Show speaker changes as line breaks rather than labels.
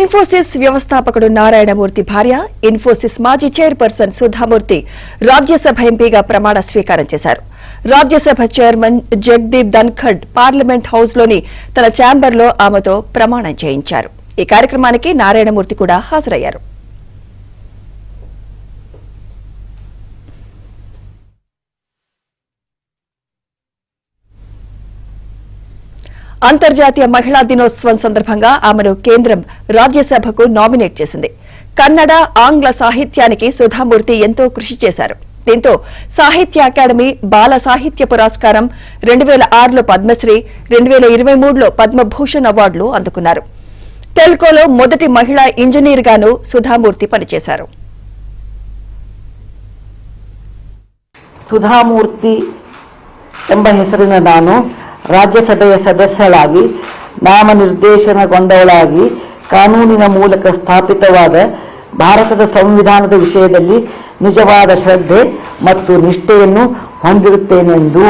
ఇన్ఫోసిస్ వ్యవస్థాపకుడు నారాయణమూర్తి భార్య ఇన్ఫోసిస్ మాజీ చైర్పర్సన్ సుధామూర్తి రాజ్యసభ ఎంపీగా ప్రమాణ స్వీకారం చేశారు. రాజ్యసభ చైర్మన్ జగదీప్ ధన్ఖడ్ పార్లమెంట్ హౌస్లోని తన ఛాంబర్లో ఆమెతో ప్రమాణం చేయించారు. ఈ కార్యక్రమానికి నారాయణమూర్తి కూడా హాజరయ్యారు. అంతర్జాతీయ మహిళా దినోత్సవం సందర్భంగా ఆమెను కేంద్రం రాజ్యసభకు నామినేట్ చేసింది. కన్నడ, ఆంగ్ల సాహిత్యానికి సుధామూర్తి ఎంతో కృషి చేశారు. దీంతో సాహిత్య అకాడమీ బాల సాహిత్య పురస్కారం, 2006లో పద్మశ్రీ, 2023లో పద్మభూషణ్ అవార్డులు అందుకున్నారు. టెల్కోలో మొదటి మహిళా ఇంజనీర్గాను సుధామూర్తి పనిచేశారు.
ಸುಧಾಮೂರ್ತಿ ಎಂಬ ಹೆಸರಿನ ನಾನು ರಾಜ್ಯಸಭೆಯ ಸದಸ್ಯಳಾಗಿ ನಾಮನಿರ್ದೇಶನಗೊಂಡವಳಾಗಿ ಕಾನೂನಿನ ಮೂಲಕ ಸ್ಥಾಪಿತವಾದ ಭಾರತದ ಸಂವಿಧಾನದ ವಿಷಯದಲ್ಲಿ ನಿಜವಾದ ಶ್ರದ್ಧೆ ಮತ್ತು ನಿಷ್ಠೆಯನ್ನು ಹೊಂದಿರುತ್ತೇನೆಂದು